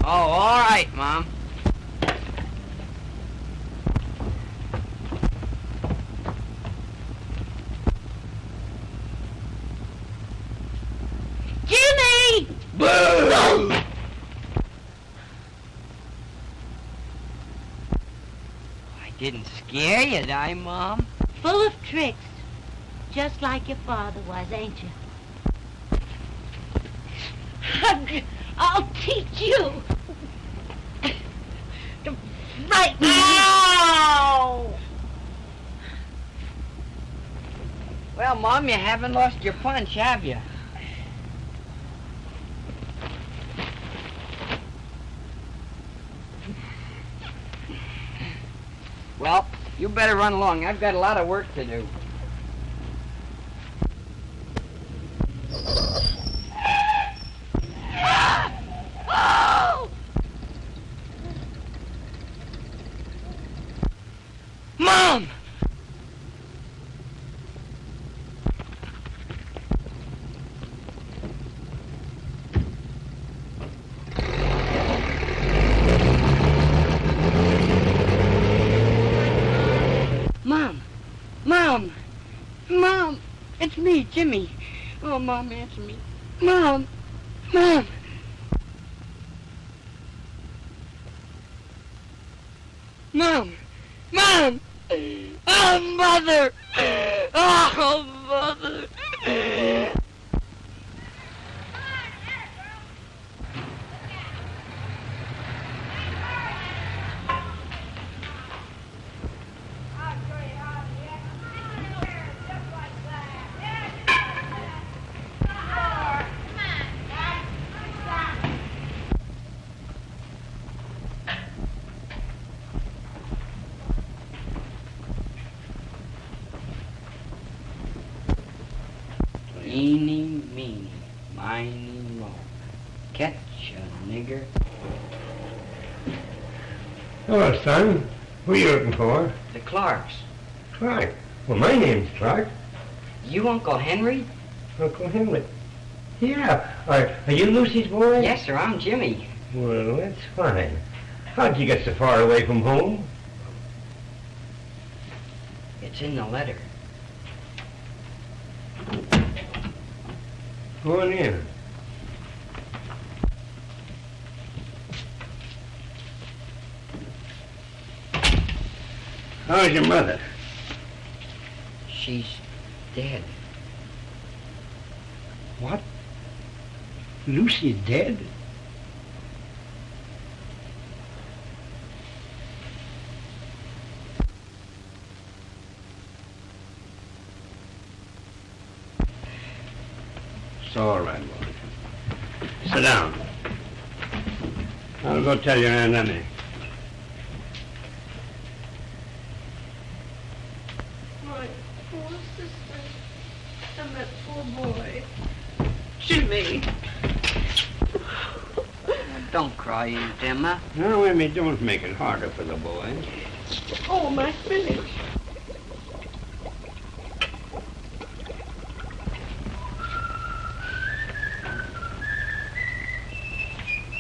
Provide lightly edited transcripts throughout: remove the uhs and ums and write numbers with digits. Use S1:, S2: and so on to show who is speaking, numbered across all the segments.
S1: Oh, all right, Mom.
S2: Jimmy!
S1: Boo! I didn't scare you, did I, Mom?
S2: Full of tricks. Just like your father was, ain't you? I'll teach you. Right now.
S1: Well, Mom, you haven't lost your punch, have you? Well, you better run along. I've got a lot of work to do. Mom! Mom! It's me, Jimmy. Oh, Mom, answer me. Mom! Mom! Mom! Mom! Oh, Mother! Oh, Mother! Eeny, meeny, miny, moe. Catch a nigger.
S3: Hello, son. Who are you looking for?
S1: The Clarks.
S3: Clark. Well, my name's Clark.
S1: You Uncle Henry?
S3: Uncle Henry. Yeah. Are you Lucy's boy?
S1: Yes, sir. I'm Jimmy.
S3: Well, that's fine. How'd you get so far away from home?
S1: It's in the letter.
S3: Go on in. How's your mother?
S1: She's dead.
S3: What? Lucy's dead? It's all right, boy. Sit down. I'll go tell your Aunt Emmy.
S4: My poor sister and that poor boy. Jimmy.
S1: Don't cry, Aunt Emma.
S3: No, Emmy, don't make it harder for the boy.
S4: Oh, my spinach.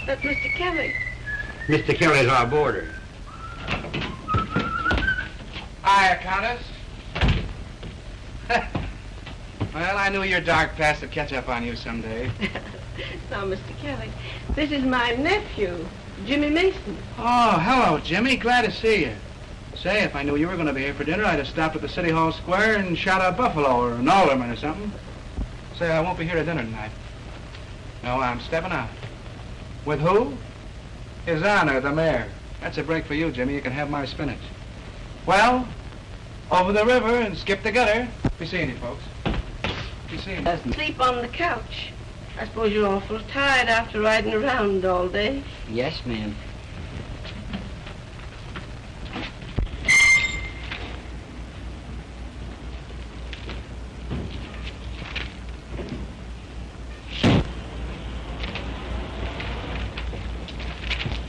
S4: That's Mr. Kelly.
S3: Mr. Kelly's our boarder.
S5: Hiya, Countess. Well, I knew your dark past would catch up on you someday.
S4: Now, Mr. Kelly, this is my nephew, Jimmy Mason.
S5: Oh, hello, Jimmy. Glad to see you. Say, if I knew you were going to be here for dinner, I'd have stopped at the City Hall Square and shot a buffalo or an alderman or something. Say, I won't be here at dinner tonight. No, I'm stepping out. With who? His Honor, the mayor. That's a break for you, Jimmy. You can have my spinach. Well, over the river and skip the gutter. Be seeing you, folks. Be seeing you.
S4: Sleep on the couch. I suppose you're awful tired after riding around all day.
S1: Yes, ma'am.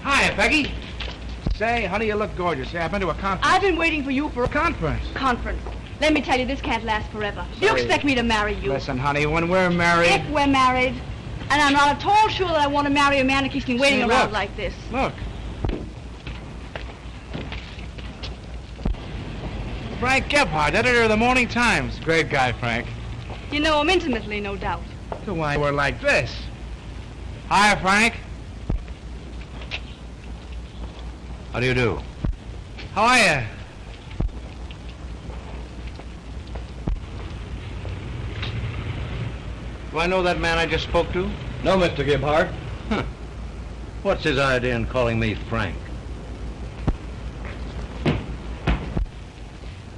S5: Hiya, Peggy. Say, honey, you look gorgeous. Say, I've been to a conference.
S6: I've been waiting for you for a
S5: Conference?
S6: conference. Let me tell you, this can't last forever. Do you
S5: Sorry.
S6: expect me to marry you?
S5: Listen, honey, when we're married...
S6: If we're married, And I'm not at all sure that I want to marry a man who keeps me waiting
S5: See,
S6: around
S5: look.
S6: like this.
S5: Look. Frank Gebhardt, editor of the Morning Times. Great guy, Frank.
S6: You know him intimately, no doubt.
S5: So why we're like this? Hi, Frank. How do you do? How are you? Do I know that man I just spoke to?
S7: No, Mr. Gebhardt. Huh. What's his idea in calling me Frank?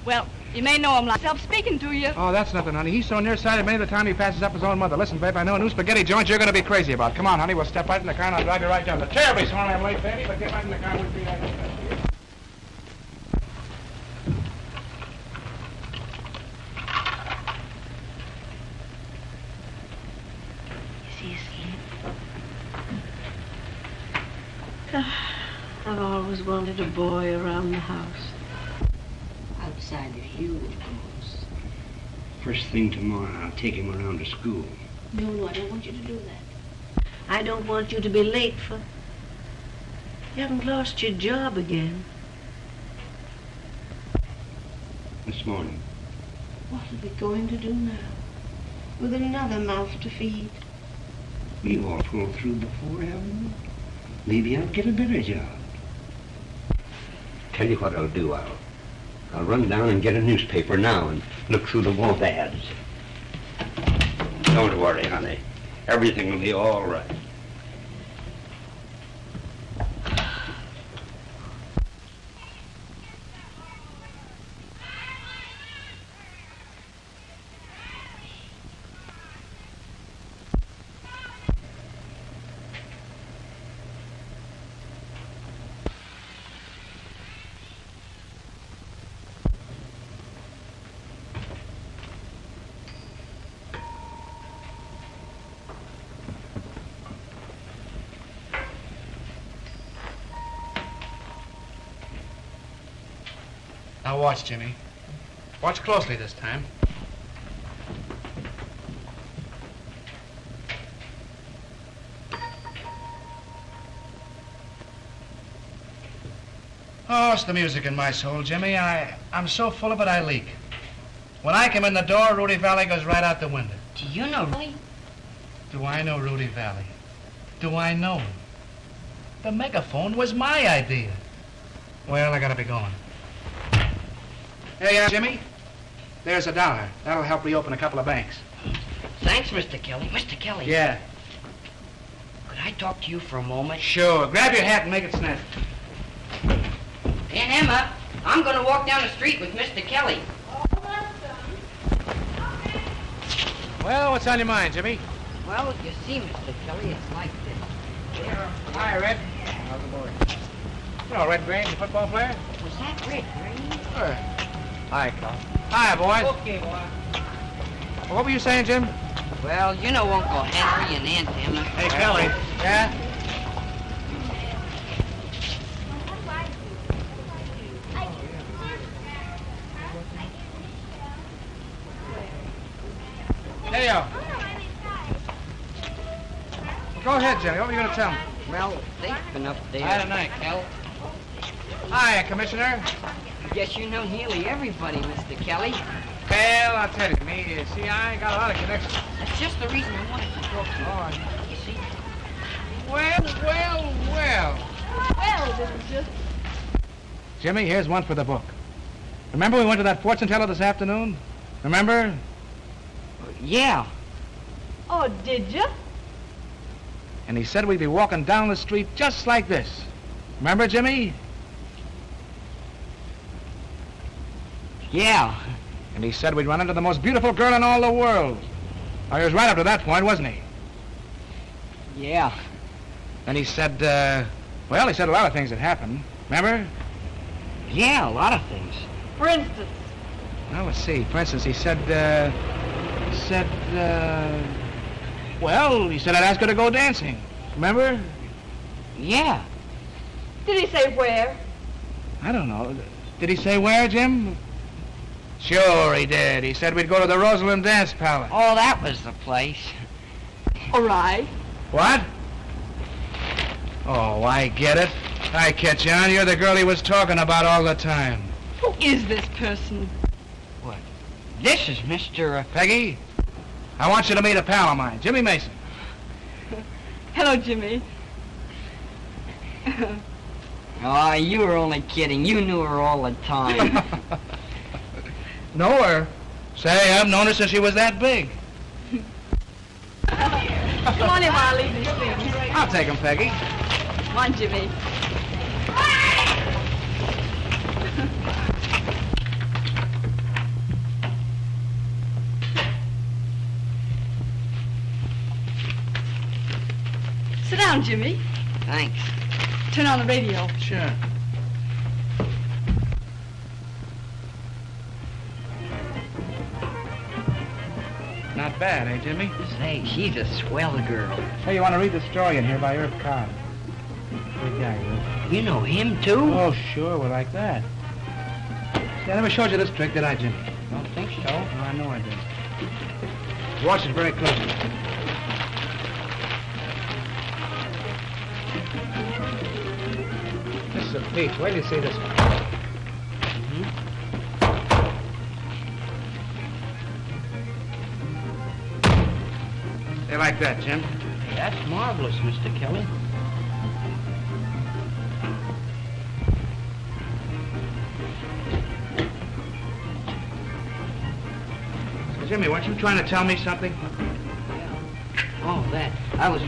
S6: Well, you may know him myself speaking to you.
S5: Oh, that's nothing, honey. He's so nearsighted many of the time he passes up his own mother. Listen, babe, I know a new spaghetti joint you're going to be crazy about. Come on, honey, we'll step right in the car and I'll drive you right down. Terribly sorry I'm late, baby, but get right in the car with me.
S4: Is he asleep? I've always wanted a boy around the house.
S1: Outside of you, of course. First thing tomorrow, I'll take him around to school.
S4: No, I don't want you to do that. I don't want you to be late for... You haven't lost your job again.
S1: This morning.
S4: What are we going to do now? With another mouth to feed.
S1: We've all pulled through before, haven't we? Maybe I'll get a better job. Tell you what I'll do, I'll run down and get a newspaper now and look through the want ads. Don't worry, honey. Everything will be all right.
S5: Now watch, Jimmy. Watch closely this time. Oh, it's the music in my soul, Jimmy. I'm so full of it I leak. When I come in the door, Rudy Valley goes right out the window.
S1: Do you know Rudy?
S5: Do I know Rudy Valley? Do I know him? The megaphone was my idea. Well, I gotta be going. Hey, Jimmy, there's $1. That'll help reopen a couple of banks.
S8: Thanks, Mr. Kelly. Mr. Kelly.
S5: Yeah.
S8: Could I talk to you for a moment?
S5: Sure. Grab your hat and make it snap.
S8: Aunt Emma, I'm going to walk down the street with Mr. Kelly.
S5: Well, what's on your mind, Jimmy?
S8: Well, you see, Mr. Kelly, it's like this.
S5: Hi, Red. How's the boy? You know Red Grange, the football player?
S8: Was that Red Green?
S5: Sure. Hi, Carl. Hi, boys.
S8: Okay, boy.
S5: What were you saying, Jim?
S8: Well, you know Uncle Henry and Aunt Emma.
S5: Hey, Kelly. Yeah? Hey, yo. Go ahead, Jimmy. What were you going to tell me?
S8: Well, they've been up there.
S5: Hi, tonight.
S8: Kel.
S5: Hi, Commissioner.
S8: Guess you know nearly everybody, Mr. Kelly.
S5: Well, I'll tell you, see, I got a lot of connections.
S8: That's just the reason I wanted to talk to you.
S5: Oh,
S8: You see?
S5: well.
S6: Well, didn't you?
S5: Jimmy, here's one for the book. Remember we went to that fortune teller this afternoon? Remember?
S8: Yeah.
S6: Oh, did you?
S5: And he said we'd be walking down the street just like this. Remember, Jimmy?
S8: Yeah.
S5: And he said we'd run into the most beautiful girl in all the world. Oh, he was right up to that point, wasn't he?
S8: Yeah.
S5: Then he said, he said a lot of things that happened. Remember?
S8: Yeah, a lot of things.
S6: For instance.
S5: Well, let's see. For instance, he said I'd ask her to go dancing. Remember?
S8: Yeah.
S6: Did he say where?
S5: I don't know. Did he say where, Jim? Sure he did. He said we'd go to the Rosalind Dance Palace.
S8: Oh, that was the place.
S6: All right.
S5: What? Oh, I get it. I catch on. You're the girl he was talking about all the time.
S6: Who is this person?
S8: What? This is Mr.
S5: Peggy, I want you to meet a pal of mine, Jimmy Mason.
S6: Hello, Jimmy.
S8: Oh, you were only kidding. You knew her all the time.
S5: Know her? Say, I've known her since she was that big.
S6: Come on in while I leave these things.
S5: I'll take 'em, Peggy.
S6: Come on, Jimmy. Sit down, Jimmy.
S8: Thanks.
S6: Turn on the radio.
S5: Sure. Not bad, eh, Jimmy?
S8: Say, she's a swell girl.
S5: Hey, you want to read the story in here by Irv Cobb? Good guy, Irv.
S8: You know him, too?
S5: Oh, sure, we're like that. See, I never showed you this trick, did I, Jimmy?
S8: Don't think so.
S5: No, I know I did. Watch it very closely. This is a peach. Wait till you see this one. They like that, Jim.
S8: Hey, that's marvelous, Mr. Kelly.
S5: So, Jimmy, weren't you trying to tell me something?
S8: Oh, that. I was...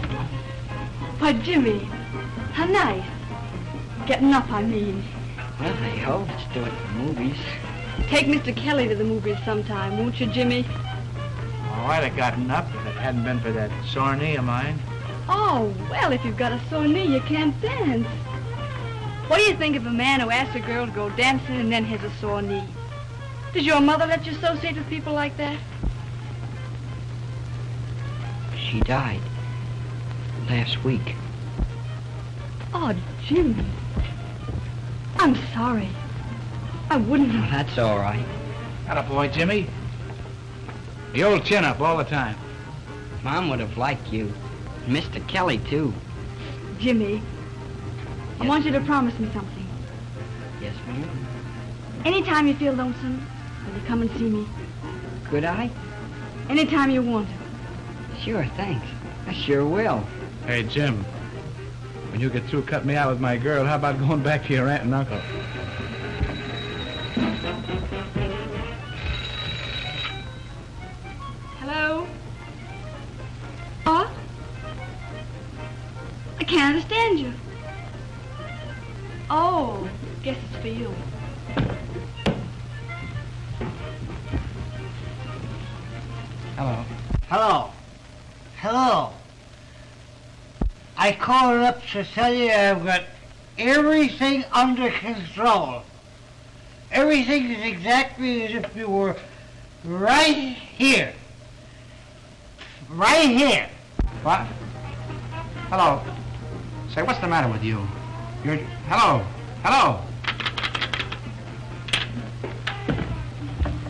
S6: Why, Jimmy, how nice. Getting up, I mean.
S8: Well, I hope it's doing the movies.
S6: Take Mr. Kelly to the movies sometime, won't you, Jimmy?
S5: Oh, I'd have gotten up if it hadn't been for that sore knee of mine.
S6: Oh, well, if you've got a sore knee, you can't dance. What do you think of a man who asks a girl to go dancing and then has a sore knee? Does your mother let you associate with people like that?
S8: She died last week.
S6: Oh, Jimmy. I'm sorry. I wouldn't
S8: Well,
S6: have...
S8: that's all right.
S5: Attaboy, Jimmy. The old chin-up all the time.
S8: Mom would have liked you. Mr. Kelly, too.
S6: Jimmy, I want you to promise me something.
S8: Yes, ma'am?
S6: Anytime you feel lonesome, will you come and see me?
S8: Could I?
S6: Anytime you want to.
S8: Sure, thanks. I sure will.
S5: Hey, Jim. When you get through cutting me out with my girl, how about going back to your aunt and uncle?
S6: Hello? What? I can't understand you. Oh, guess it's for you.
S5: Hello.
S9: Hello. Hello. I called up to tell you I've got everything under control. Everything is exactly as if you were right here. Right here.
S5: What? Hello. Say, what's the matter with you? You're... Hello. Hello.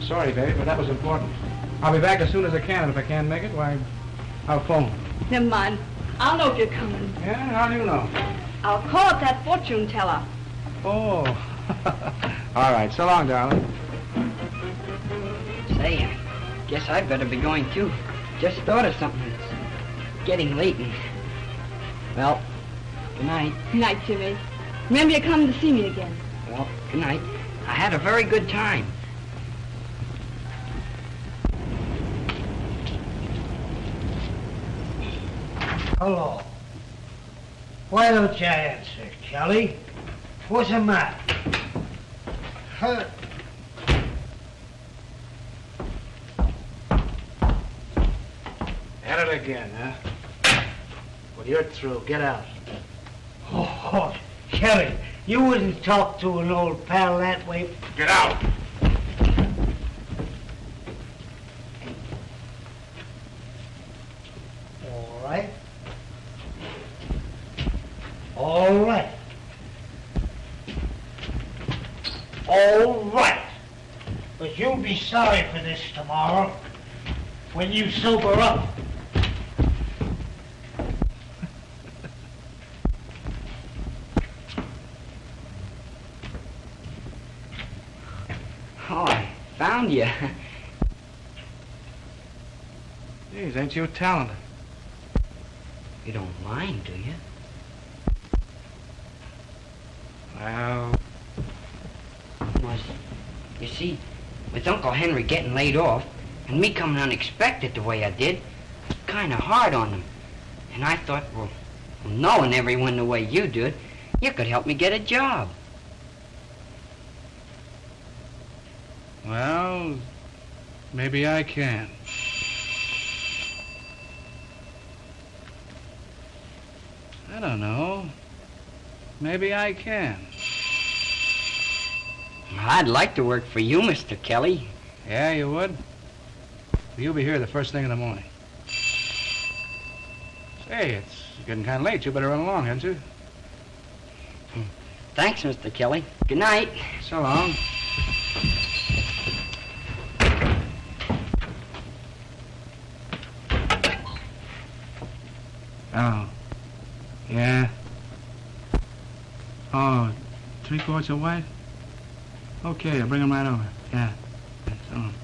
S5: Sorry, baby, but that was important. I'll be back as soon as I can, and if I can't make it, why, I'll phone.
S6: Never mind. I'll know if you're coming.
S5: Yeah, how do you know?
S6: I'll call up that fortune teller.
S5: Oh. All right, so long, darling.
S8: Say, I guess I better be going, too. Just thought of something. It's getting late and... Well, good night.
S6: Good night, Jimmy. Remember you're coming to see me again.
S8: Well, good night. I had a very good time.
S9: Hello. Why don't you answer, Kelly? What's the matter? Huh?
S5: At it again, huh? Well, you're through. Get out.
S9: Oh, Kelly, you wouldn't talk to an old pal that way.
S5: Get out!
S9: All right. All right. All right. But you'll be sorry for this tomorrow when you sober up.
S8: found you.
S5: Geez, ain't you talented?
S8: You don't mind, do you?
S5: Well,
S8: Was, you see, with Uncle Henry getting laid off, and me coming unexpected the way I did, it's kind of hard on them. And I thought, well, knowing everyone the way you did, you could help me get a job.
S5: well, maybe I can. I don't know. Maybe I can.
S8: I'd like to work for you, Mr. Kelly.
S5: Yeah, you would? You'll be here the first thing in the morning. Say, it's getting kind of late. You better run along, hadn't you?
S8: Thanks, Mr. Kelly. Good night.
S5: So long. Oh. Yeah. Oh, 3 quarts of white? Okay, I'll bring them right over. Yeah. So long.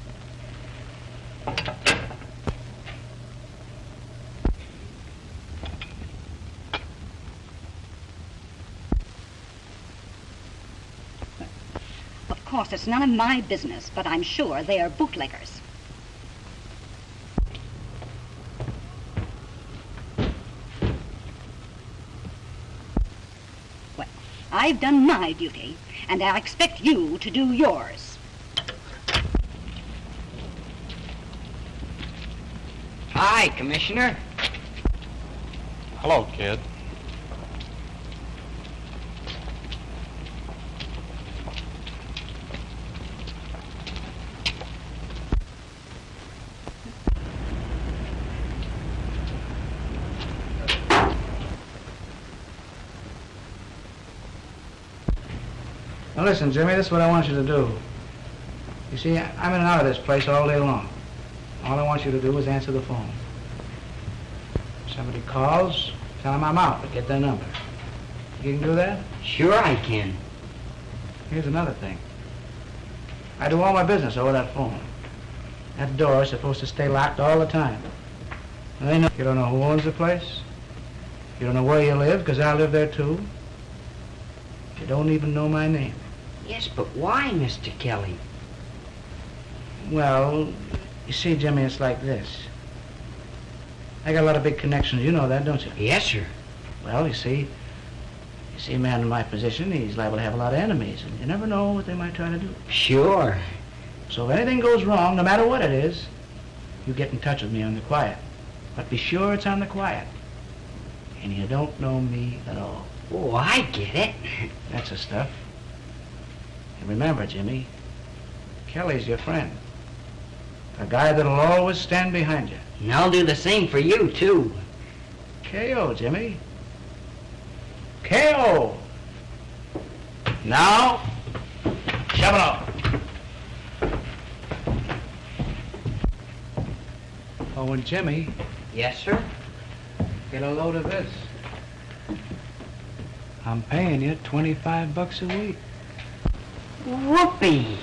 S10: Of course, it's none of my business, but I'm sure they are bootleggers. Well, I've done my duty, and I expect you to do yours.
S8: Hi, Commissioner.
S7: Hello, kid.
S5: Now listen, Jimmy, this is what I want you to do. You see, I'm in and out of this place all day long. All I want you to do is answer the phone. If somebody calls, tell them I'm out, but get their number. You can do that?
S8: Sure I can.
S5: Here's another thing. I do all my business over that phone. That door is supposed to stay locked all the time. And they know you don't know who owns the place. You don't know where you live, because I live there too. You don't even know my name.
S8: Yes, but why, Mr. Kelly?
S5: Well, you see, Jimmy, it's like this. I got a lot of big connections. You know that, don't you?
S8: Yes, sir.
S5: Well, you see, a man in my position, he's liable to have a lot of enemies, and you never know what they might try to do.
S8: Sure.
S5: So if anything goes wrong, no matter what it is, you get in touch with me on the quiet. But be sure it's on the quiet. And you don't know me at all.
S8: Oh, I get it.
S5: That's the stuff. And remember, Jimmy, Kelly's your friend. A guy that'll always stand behind you.
S8: And I'll do the same for you, too.
S5: K.O., Jimmy. K.O. Now, shove it off. Oh, and Jimmy,
S8: Yes, sir?
S5: get a load of this. I'm paying you $25 a week.
S8: Whoopee.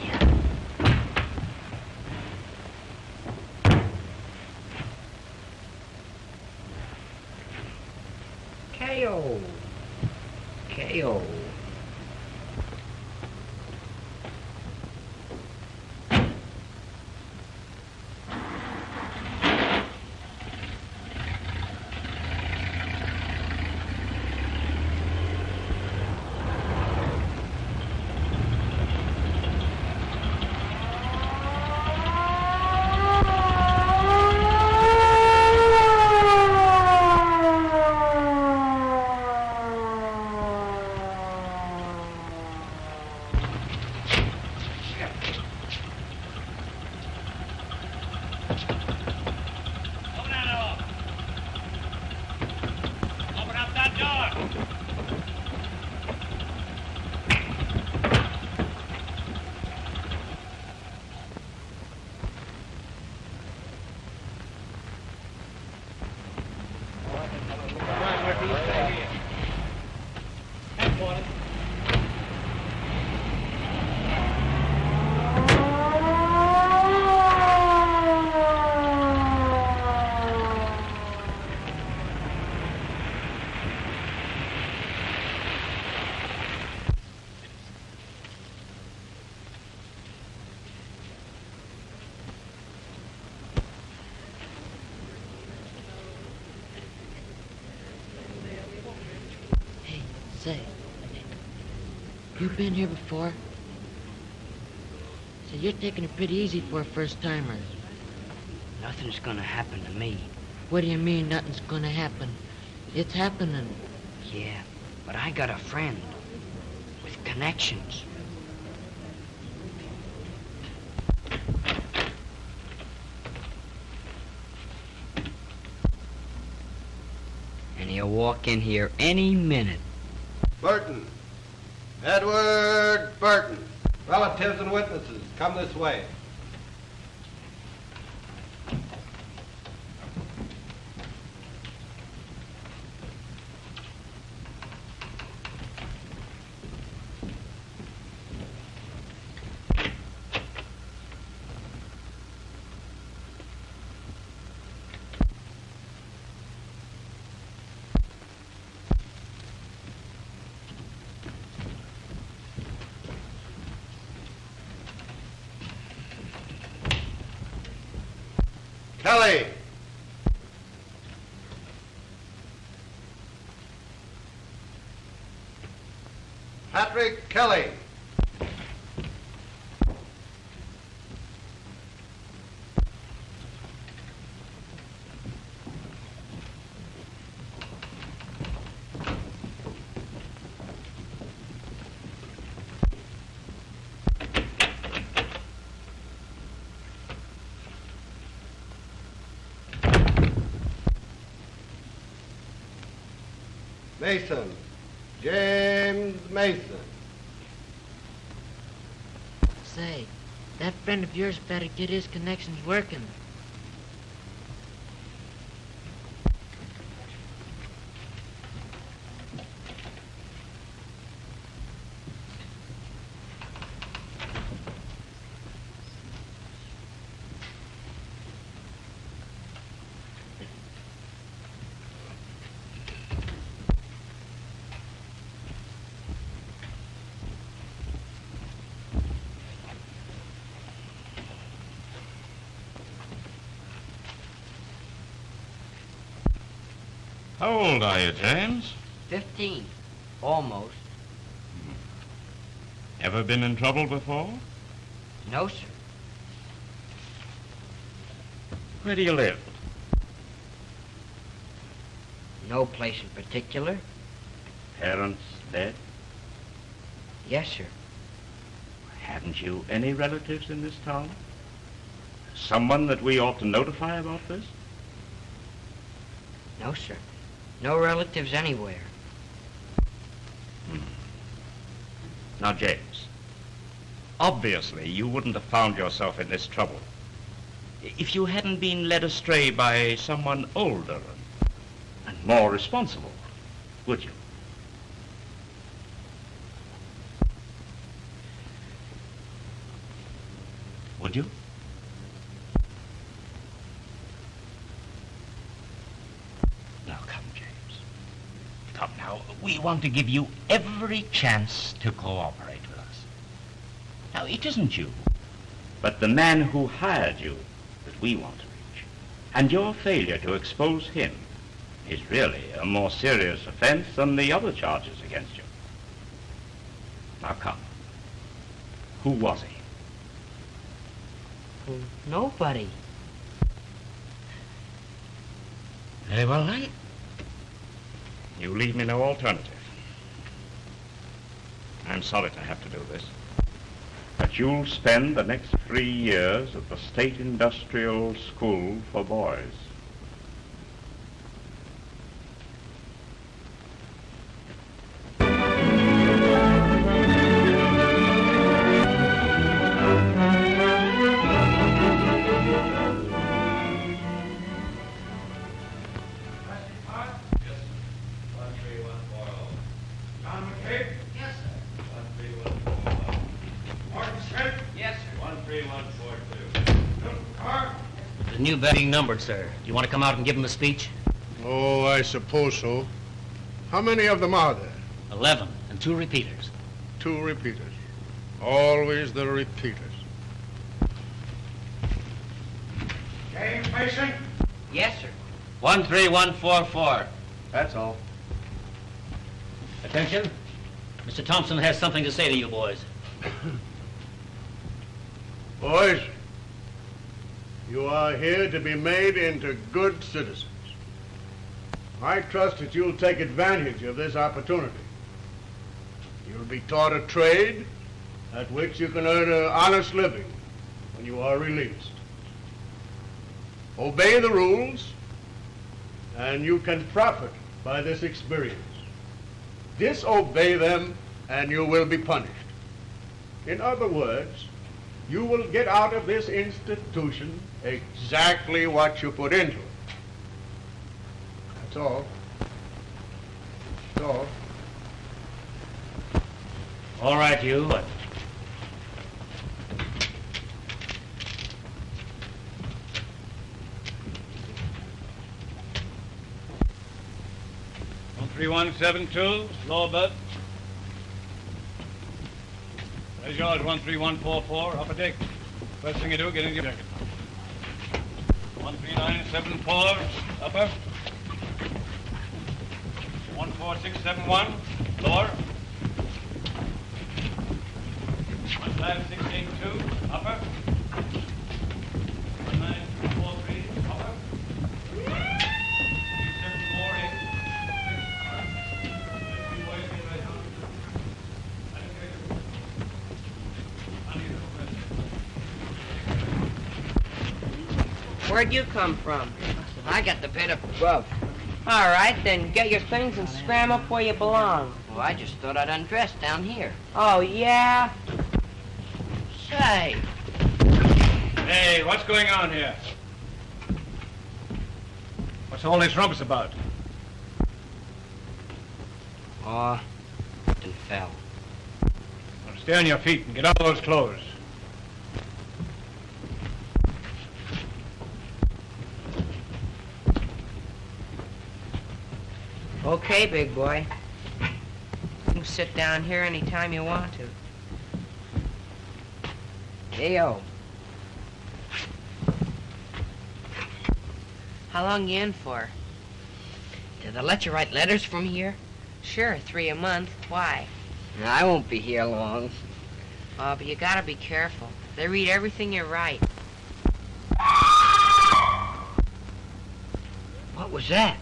S8: K.O. K.O.
S11: Say, you been here before? Say, you're taking it pretty easy for a first-timer.
S8: Nothing's gonna happen to me.
S11: What do you mean, nothing's gonna happen? It's happening.
S8: Yeah, but I got a friend with connections. And he'll walk in here any minute.
S12: Burton. Edward Burton. Relatives and witnesses, come this way. Kelly. Patrick Kelly. Mason. James Mason.
S11: Say, that friend of yours better get his connections working.
S7: How old are you, James?
S8: 15. Almost.
S7: Ever been in trouble before?
S8: No, sir.
S7: Where do you live?
S8: No place in particular.
S7: Parents dead?
S8: Yes, sir.
S7: Haven't you any relatives in this town? Someone that we ought to notify about this?
S8: No, sir. No relatives anywhere.
S7: Now, James, obviously you wouldn't have found yourself in this trouble if you hadn't been led astray by someone older and more responsible, would you? Would you? Now, come, James. Come now. We want to give you every chance to cooperate with us. Now, it isn't you, but the man who hired you that we want to reach. And your failure to expose him is really a more serious offense than the other charges against you. Now, come. Who was he?
S8: Nobody.
S7: Very well, then. You leave me no alternative. I'm sorry to have to do this, but you'll spend the next 3 years at the State Industrial School for Boys.
S13: New being numbered, sir. You want to come out and give him a speech?
S14: Oh, I suppose so. How many of them are there?
S13: 11, and 2 repeaters.
S14: 2 repeaters. Always the repeaters.
S5: James Mason?
S8: Yes, sir.
S13: 13144.
S5: That's all.
S13: Attention. Mr. Thompson has something to say to you boys.
S14: Boys, you are here to be made into good citizens. I trust that you'll take advantage of this opportunity. You'll be taught a trade at which you can earn an honest living when you are released. Obey the rules, and you can profit by this experience. Disobey them, and you will be punished. In other words, you will get out of this institution exactly what you put into it. That's all. That's all.
S13: All right, you.
S15: 3172, lower berth. There's yours, 13144, upper deck. First thing you do, get in your jacket. 13974, upper. 14671, lower. 15682, upper. 19243, upper. 3748.
S8: Where'd you come from? I got the bit above. All right, then get your things and scram up where you belong. Well, I just thought I'd undress down here. Oh, yeah? Say.
S15: Hey, what's going on here? What's all this rumpus about?
S8: Oh, Captain fell.
S15: Well, stay on your feet and get out of those clothes.
S8: Okay, big boy. You can sit down here anytime you want to. Hey-o. How long you in for? Did they let you write letters from here? Sure, 3 a month. Why? I won't be here long. Oh, but you gotta be careful. They read everything you write. What was that?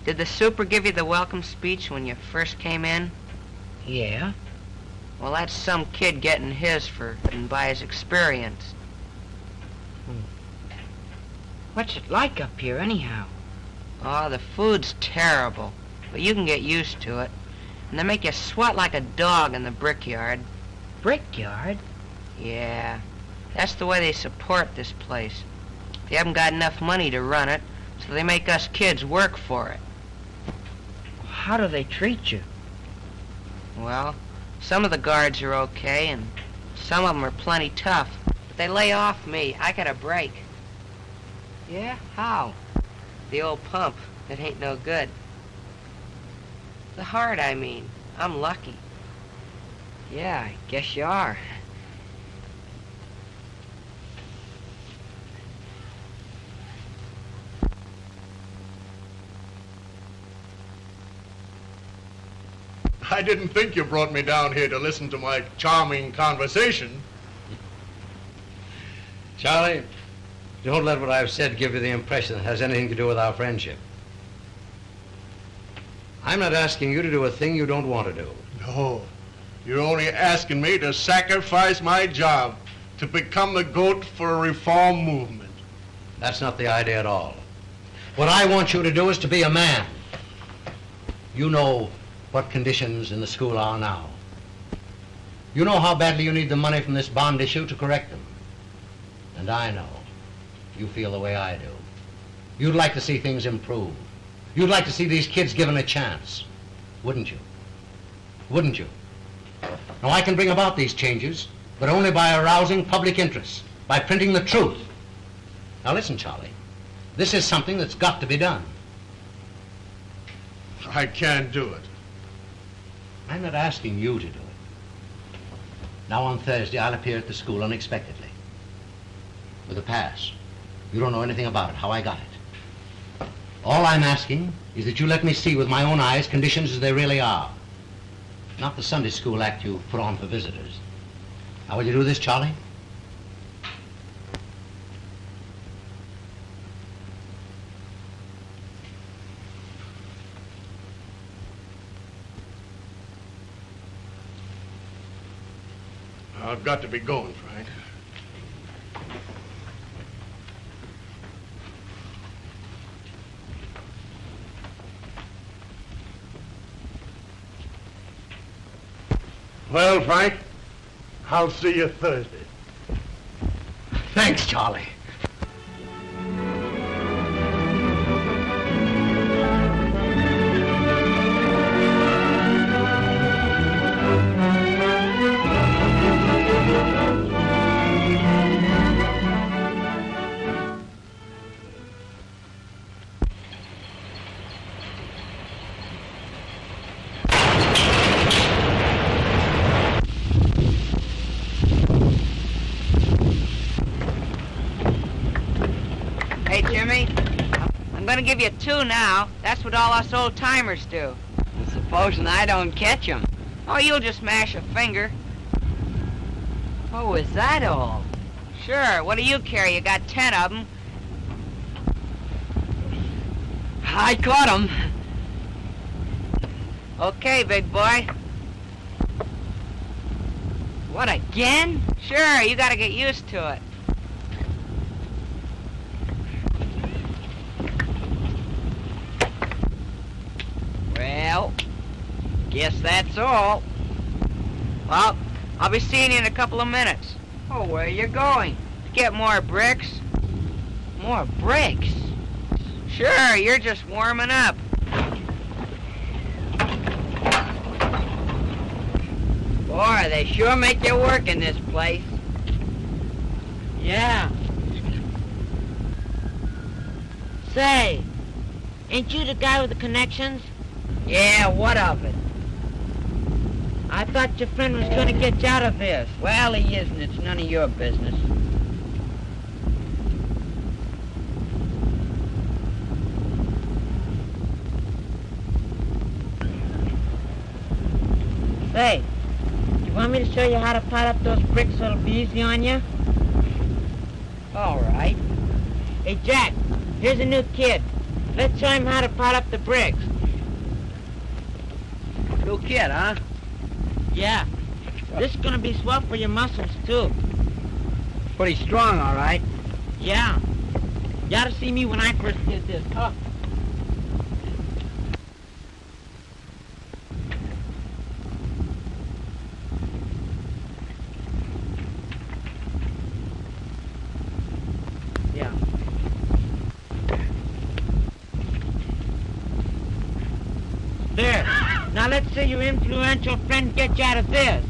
S8: Did the super give you the welcome speech when you first came in? Yeah. Well, that's some kid getting his for and by his experience. What's it like up here, anyhow? Oh, the food's terrible, but you can get used to it. And they make you sweat like a dog in the brickyard. Brickyard? Yeah. That's the way they support this place. They haven't got enough money to run it, so they make us kids work for it. How do they treat you? Well, some of the guards are okay, and some of them are plenty tough. But they lay off me. I got a break. Yeah? How? The old pump. It ain't no good. The heart, I mean. I'm lucky. Yeah, I guess you are.
S14: I didn't think you brought me down here to listen to my charming conversation.
S16: Charlie, don't let what I've said give you the impression it has anything to do with our friendship. I'm not asking you to do a thing you don't want to do.
S14: No, you're only asking me to sacrifice my job to become the goat for a reform movement.
S16: That's not the idea at all. What I want you to do is to be a man. You know what conditions in the school are now. You know how badly you need the money from this bond issue to correct them. And I know you feel the way I do. You'd like to see things improve. You'd like to see these kids given a chance. Wouldn't you? Wouldn't you? Now, I can bring about these changes, but only by arousing public interest, by printing the truth. Now listen, Charlie. This is something that's got to be done.
S14: I can't do it.
S16: I'm not asking you to do it. Now on Thursday, I'll appear at the school unexpectedly. With a pass. You don't know anything about it, how I got it. All I'm asking is that you let me see with my own eyes conditions as they really are. Not the Sunday school act you put on for visitors. How will you do this, Charlie?
S14: I've got to be going, Frank. Well, Frank, I'll see you Thursday.
S16: Thanks, Charlie.
S17: Hey, Jimmy, I'm gonna give you 2 now. That's what all us old-timers do.
S1: Supposing I don't catch him.
S17: Oh, you'll just smash a finger.
S1: Oh, is that all?
S17: Sure, what do you care? You got 10 of them.
S1: I caught him.
S17: Okay, big boy.
S1: What, again?
S17: Sure, you gotta get used to it.
S1: Well, guess that's all.
S17: Well, I'll be seeing you in a couple of minutes.
S1: Oh, where are you going?
S17: Get more bricks.
S1: More bricks?
S17: Sure, you're just warming up.
S1: Boy, they sure make you work in this place.
S11: Yeah. Say, ain't you the guy with the connections?
S1: Yeah, what of it?
S11: I thought your friend was going to get you out of this.
S1: Well, he isn't. It's none of your business.
S11: Say, do you want me to show you how to pile up those bricks so it'll be easy on you?
S1: All right.
S11: Hey, Jack, here's a new kid. Let's show him how to pile up the bricks.
S1: New kid, huh?
S11: Yeah. This is gonna be swell for your muscles, too.
S1: Pretty strong, all right.
S11: Yeah. You ought to see me when I first did this. Huh? Yeah. There. Now let's see your influential friend get you out of this.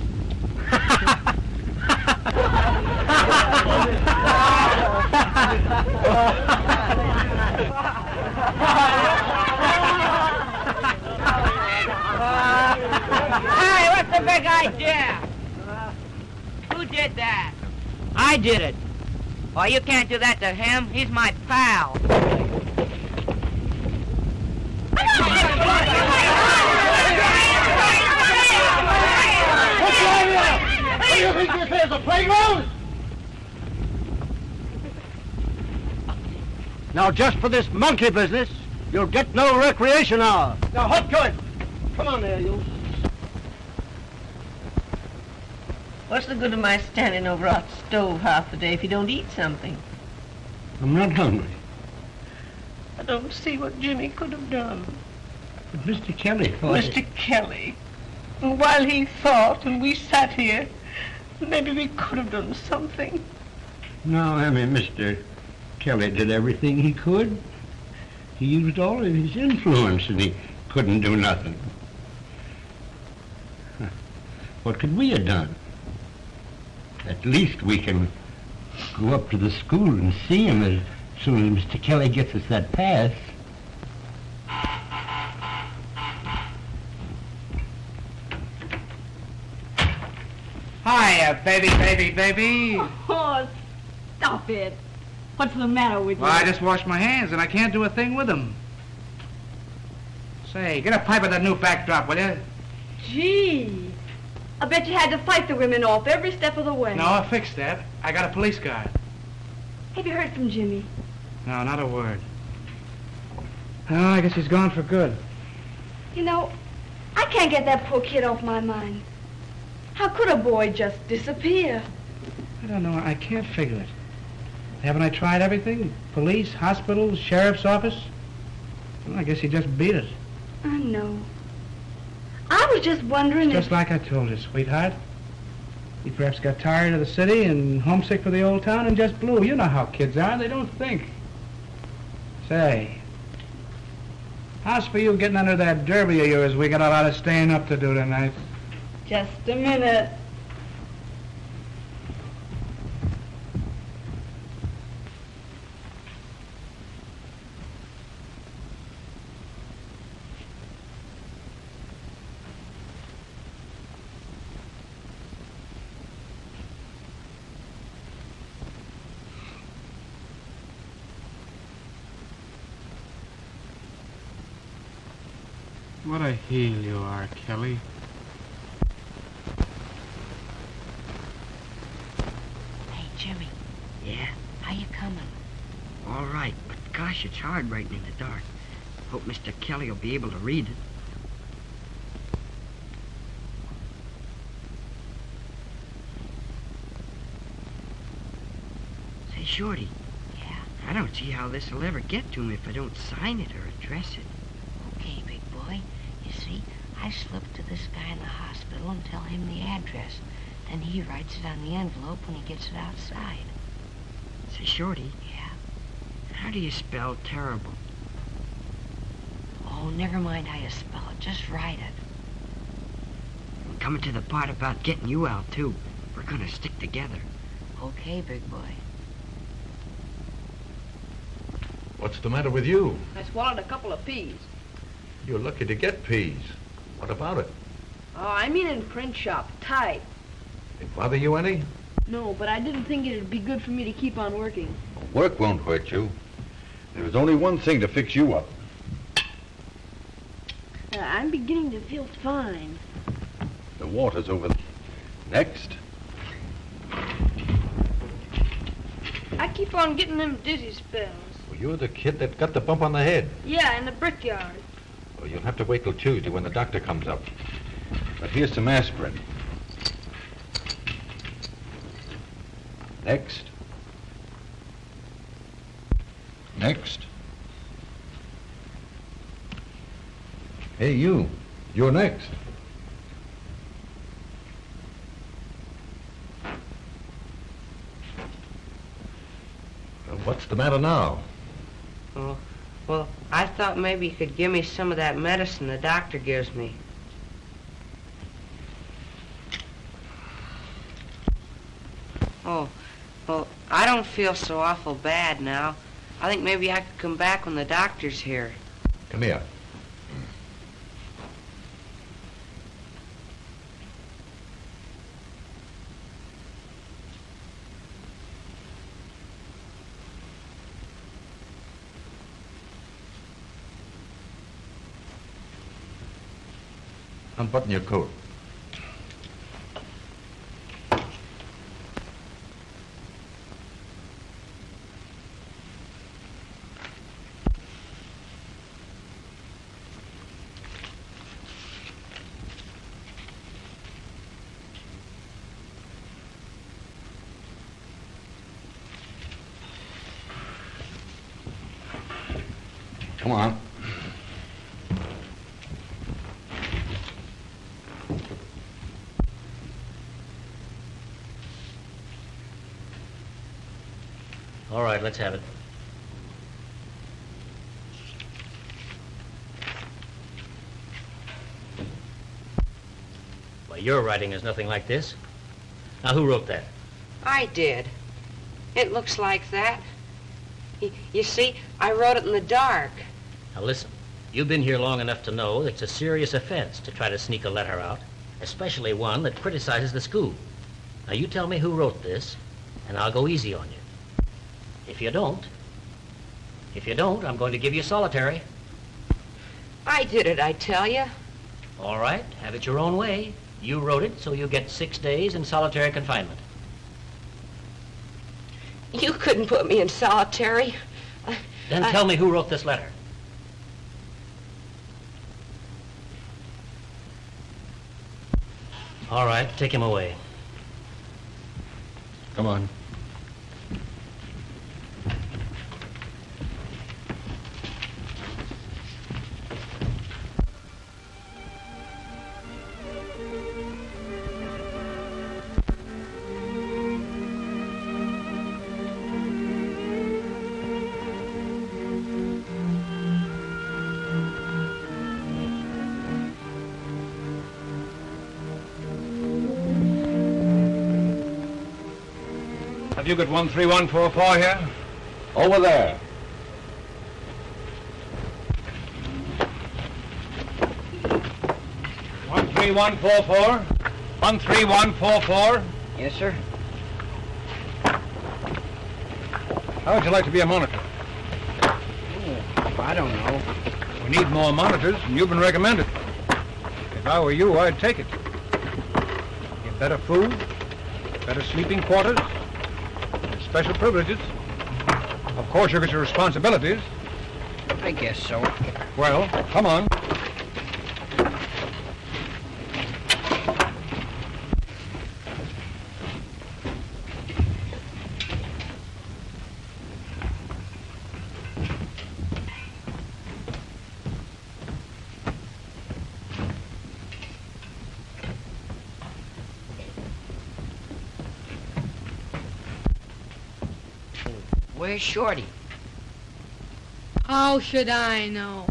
S17: Hey, what's the big idea? Who did that?
S11: I did it.
S17: Oh, you can't do that to him. He's my pal.
S14: What do you think this is, a playground? Now, just for this monkey business, you'll get no recreation hour. Now, hop to it. Come on there, you.
S4: What's the good of my standing over our stove half the day if you don't eat something?
S3: I'm not hungry.
S4: I don't see what Jimmy could have done.
S3: But Mr. Kelly thought...
S4: Mr. Kelly. And while he thought and we sat here, maybe we could have done something.
S3: No, I mean, Mr. Kelly did everything he could. He used all of his influence and he couldn't do nothing. What could we have done? At least we can go up to the school and see him as soon as Mr. Kelly gets us that pass.
S5: Hiya, baby.
S6: Oh, stop it. What's the matter with you?
S5: Well, I just washed my hands and I can't do a thing with them. Say, get a pipe of that new backdrop, will you?
S6: Gee, I bet you had to fight the women off every step of the way.
S5: No, I fixed that. I got a police guard.
S6: Have you heard from Jimmy?
S5: No, not a word. Oh, I guess he's gone for good.
S6: You know, I can't get that poor kid off my mind. How could a boy just disappear?
S5: I don't know. I can't figure it. Haven't I tried everything? Police, hospitals, sheriff's office? Well, I guess he just beat it.
S6: I know. I was just wondering
S5: Just like I told you, sweetheart. He perhaps got tired of the city and homesick for the old town and just blew. You know how kids are. They don't think. Say, how's for you getting under that derby of yours? We got a lot of staying up to do tonight.
S6: Just a minute.
S5: What a heel you are, Kelly.
S8: Hey, Jimmy. Yeah? How you coming? All right, but gosh, it's hard writing in the dark. Hope Mr. Kelly will be able to read it. Say, Shorty. Yeah? I don't see how this will ever get to him if I don't sign it or address it.
S4: Okay, big boy. You see, I slip to this guy in the hospital and tell him the address. Then he writes it on the envelope when he gets it outside.
S8: Say, Shorty.
S4: Yeah?
S8: How do you spell terrible?
S4: Oh, never mind how you spell it. Just write it.
S8: I'm coming to the part about getting you out, too. We're gonna stick together.
S4: Okay, big boy.
S18: What's the matter with you?
S6: I swallowed a couple of peas.
S18: You're lucky to get peas. What about it?
S6: Oh, I mean in print shop, tight.
S18: It bother you any?
S6: No, but I didn't think it'd be good for me to keep on working.
S18: Work won't hurt you. There's only one thing to fix you up.
S6: I'm beginning to feel fine.
S18: The water's over there. Next.
S6: I keep on getting them dizzy spells.
S18: Well, you're the kid that got the bump on the head.
S6: Yeah, in the brickyard.
S18: Well, you'll have to wait till Tuesday when the doctor comes up. But here's some aspirin. Next. Next. Hey, you. You're next. Well, what's the matter now?
S17: Oh, well, I thought maybe you could give me some of that medicine the doctor gives me. Oh, well, I don't feel so awful bad now. I think maybe I could come back when the doctor's here.
S18: Come here. Unbutton your coat. Come on.
S13: All right, let's have it. Well, your writing is nothing like this. Now, who wrote that?
S17: I did. It looks like that. You see, I wrote it in the dark.
S13: Now, listen. You've been here long enough to know that it's a serious offense to try to sneak a letter out, especially one that criticizes the school. Now, you tell me who wrote this, and I'll go easy on you. If you don't, I'm going to give you solitary.
S17: I did it, I tell you.
S13: All right, have it your own way. You wrote it, so you get 6 days in solitary confinement.
S17: You couldn't put me in solitary.
S13: Then tell me who wrote this letter. All right, take him away. Come on.
S15: Have you got 13144 here?
S18: Over there.
S15: One 13144. 13144.
S8: Yes, sir.
S15: How would you like to be a monitor?
S8: I don't know.
S15: We need more monitors, and you've been recommended. If I were you, I'd take it. Get better food, better sleeping quarters, and special privileges. Of course, you've got your responsibilities.
S8: I guess so.
S15: Well, come on.
S8: Where's Shorty?
S6: How should I know?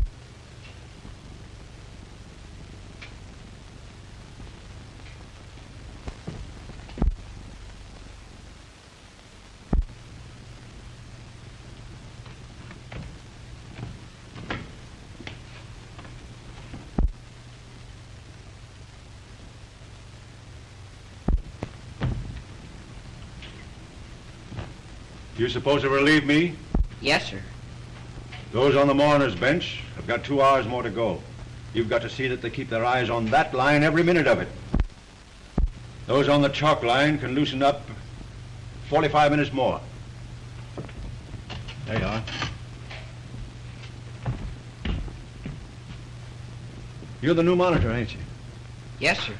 S18: You supposed to relieve me?
S8: Yes, sir.
S18: Those on the mourner's bench have got 2 hours more to go. You've got to see that they keep their eyes on that line every minute of it. Those on the chalk line can loosen up 45 minutes more. There you are. You're the new monitor, ain't you?
S8: Yes, sir.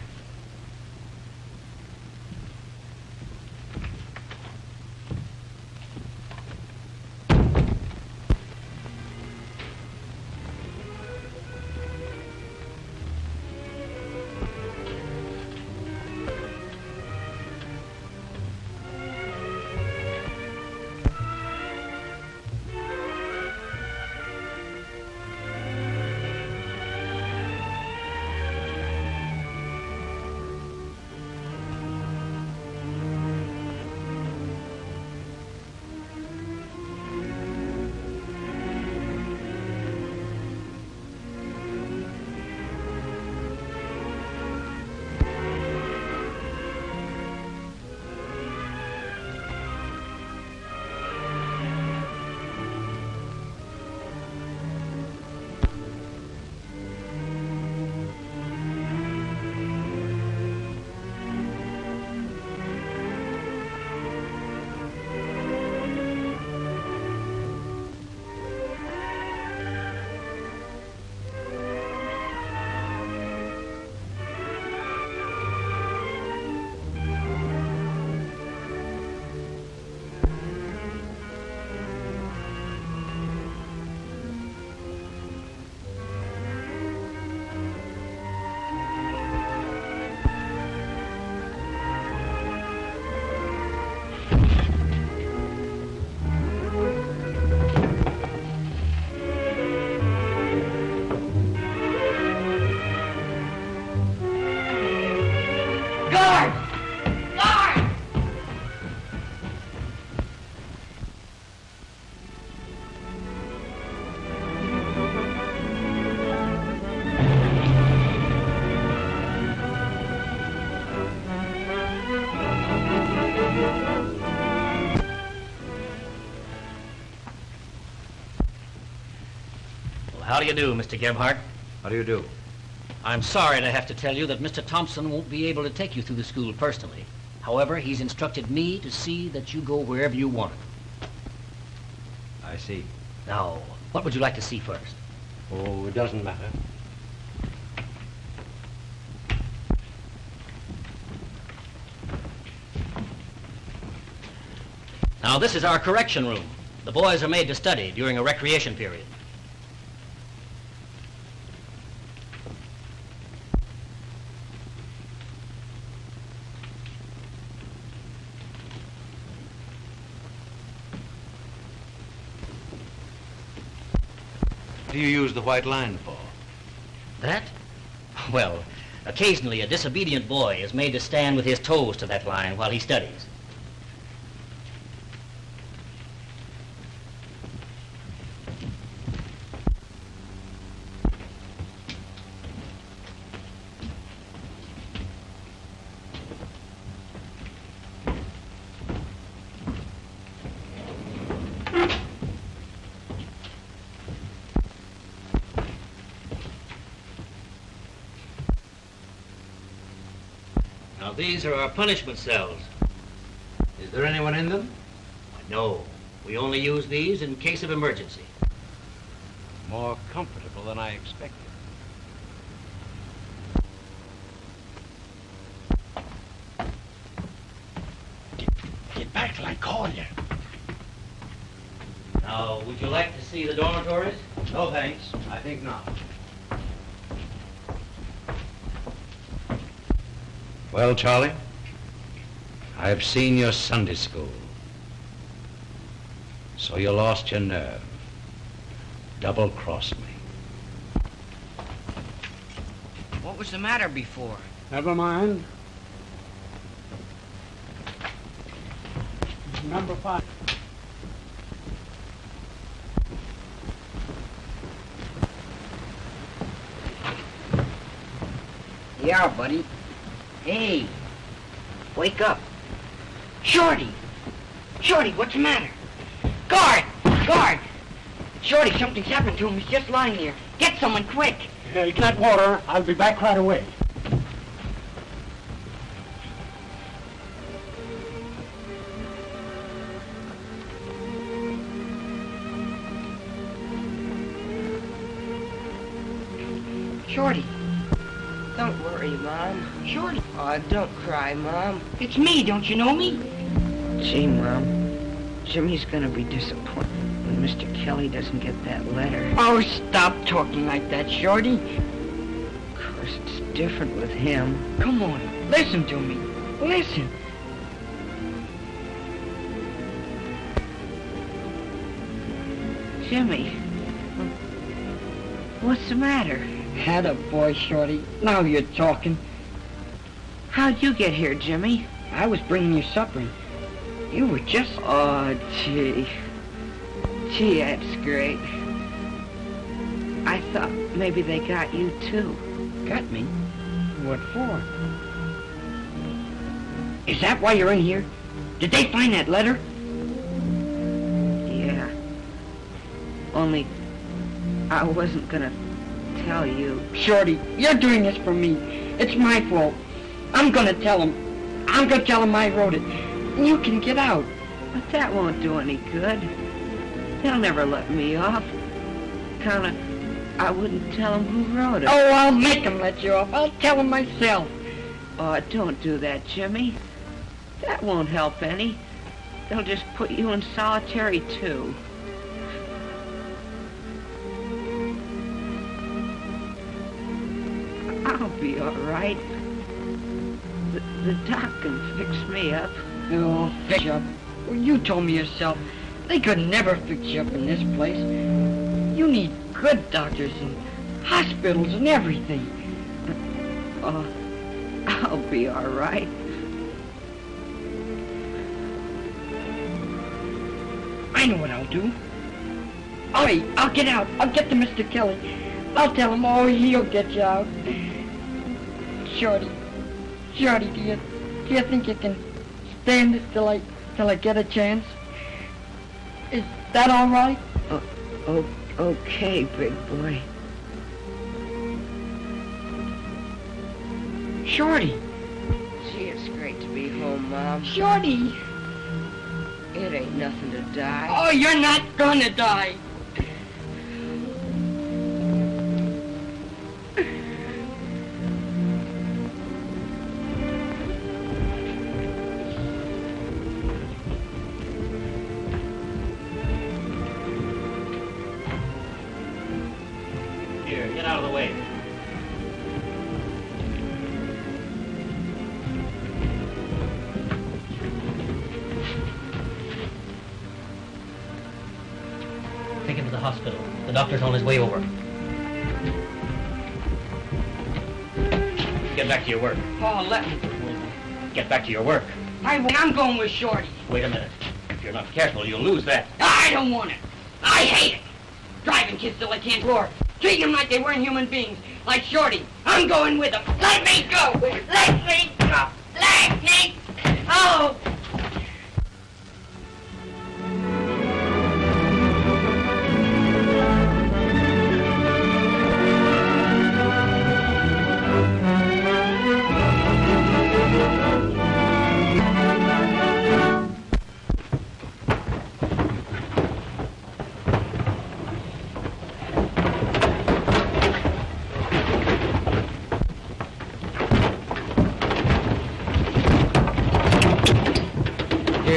S13: How do you do, Mr. Gebhardt?
S16: How do you do?
S13: I'm sorry to have to tell you that Mr. Thompson won't be able to take you through the school personally. However, he's instructed me to see that you go wherever you want it.
S16: I see.
S13: Now, what would you like to see first?
S16: Oh, it doesn't matter.
S13: Now, this is our correction room. The boys are made to study during a recreation period.
S16: What do you use the white line for?
S13: That? Well, occasionally a disobedient boy is made to stand with his toes to that line while he studies. Now, these are our punishment cells.
S16: Is there anyone in them?
S13: No. We only use these in case of emergency.
S16: More comfortable than I expected.
S3: Get back till I call you.
S13: Now, would you like to see the dormitories?
S16: No, thanks. I think not. Well, Charlie, I've seen your Sunday school. So you lost your nerve. Double-crossed me.
S8: What was the matter before?
S9: Never mind. Number 5.
S8: Yeah, buddy. Hey, wake up. Shorty! Shorty, what's the matter? Guard! Guard! Shorty, something's happened to him. He's just lying here. Get someone quick.
S9: Get water. I'll be back right away.
S8: Shorty. Don't worry, Mom. Shorty. Oh, don't cry, Mom. It's me, don't you know me? Gee, Mom, Jimmy's gonna be disappointed when Mr. Kelly doesn't get that letter. Oh, stop talking like that, Shorty. Of course, it's different with him. Come on, listen to me. Listen. Jimmy, what's the matter? Had a boy, Shorty. Now you're talking. How'd you get here, Jimmy? I was bringing you supper. You were just... Oh, gee. Gee, that's great. I thought maybe they got you, too. Got me? What for? Is that why you're in here? Did they find that letter? Yeah. Only I wasn't gonna tell you. Shorty, you're doing this for me. It's my fault. I'm gonna tell him. I'm gonna tell him I wrote it. And you can get out. But that won't do any good. They'll never let me off. I wouldn't tell him who wrote it. Oh, I'll make him let you off. I'll tell him myself. Oh, don't do that, Jimmy. That won't help any. They'll just put you in solitary, too. I'll be all right. The doc can fix me up. Oh, fix you up? Well, you told me yourself. They could never fix you up in this place. You need good doctors and hospitals and everything. Oh, I'll be all right. I know what I'll do. I'll get out. I'll get to Mr. Kelly. I'll tell him, oh, he'll get you out. Shorty, do you think you can stand it till I get a chance? Is that all right? Okay, big boy.
S17: Shorty. Gee, it's great to be home, Mom.
S1: Shorty!
S17: It ain't nothing to die.
S1: Oh, you're not gonna die.
S13: Here, get out of the way. Take him to the hospital. The doctor's on his way over. Get back to your work.
S1: Oh, let me.
S13: Get back to your work.
S1: I'm going with Shorty.
S13: Wait a minute. If you're not careful, you'll lose that.
S1: I don't want it. I hate it. Driving kids till they can't walk. Treating them like they weren't human beings. Like Shorty. I'm going with them. Let me go. Let me go. Let me go.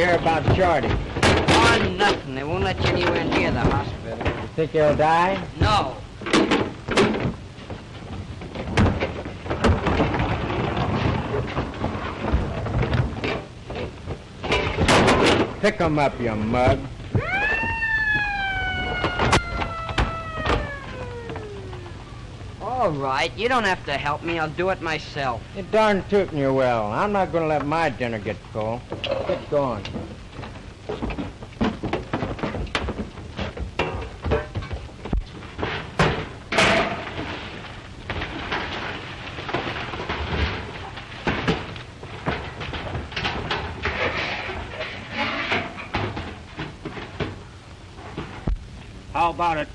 S11: About Shorty.
S17: Oh, nothing. They won't let you anywhere near the hospital.
S11: You think he'll die?
S17: No.
S11: Pick him up, you mug.
S17: All right. You don't have to help me. I'll do it myself.
S11: You darn tootin' you will. I'm not gonna let my dinner get cold. Get going. How about it?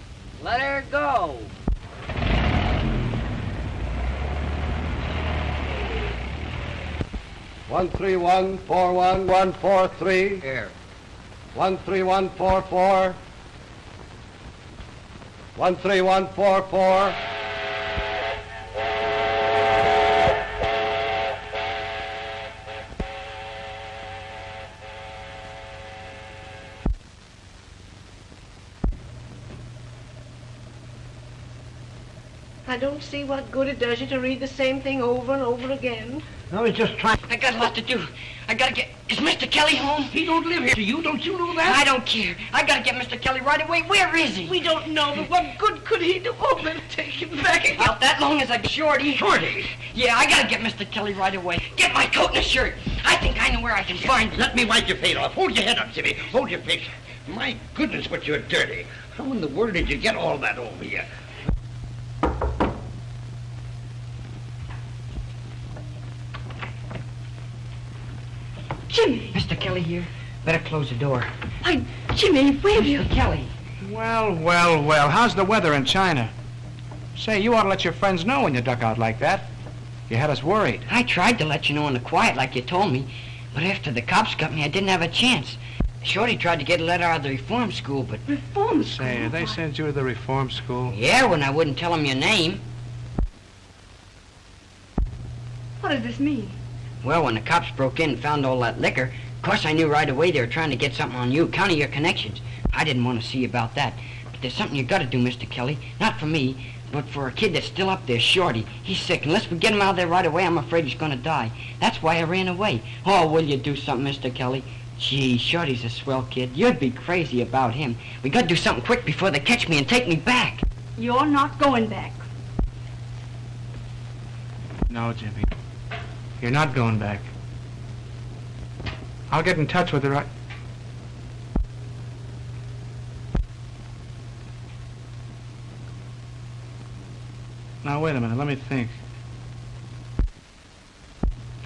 S17: Let her go.
S12: One 3141143.
S17: Here.
S12: 13144. 13144.
S1: I don't see what good it does you to read the same thing over and over again.
S9: I was just trying.
S1: I got a lot to do. I gotta get... Is Mr. Kelly home? He don't live here. Do you? Don't you know that? I don't care. I gotta get Mr. Kelly right away. Where is he? We don't know, but what good could he do? Oh, better take him back again. About that long as I... Shorty. Shorty? Yeah, I gotta get Mr. Kelly right away. Get my coat and a shirt. I think I know where I can find him.
S3: Let me wipe your face off. Hold your head up, Jimmy. Hold your face. My goodness, but you're dirty. How in the world did you get all that over you?
S1: Jimmy!
S17: Mr. Kelly here. Better close the door.
S1: Why, Jimmy, where have you...
S17: Mr. Kelly.
S5: Well. How's the weather in China? Say, you ought to let your friends know when you duck out like that. You had us worried.
S17: I tried to let you know in the quiet like you told me, but after the cops got me, I didn't have a chance. Shorty tried to get a letter out of the reform school, but...
S1: Reform school?
S5: Say, they sent you to the reform school?
S17: Yeah, when I wouldn't tell them your name.
S6: What does this mean?
S17: Well, when the cops broke in and found all that liquor, of course I knew right away they were trying to get something on you, count of your connections. I didn't want to see about that. But there's something you gotta do, Mr. Kelly. Not for me, but for a kid that's still up there, Shorty. He's sick. Unless we get him out of there right away, I'm afraid he's gonna die. That's why I ran away. Oh, will you do something, Mr. Kelly? Gee, Shorty's a swell kid. You'd be crazy about him. We gotta do something quick before they catch me and take me back.
S6: You're not going back.
S5: No, Jimmy. You're not going back. I'll get in touch with her. Now, wait a minute. Let me think.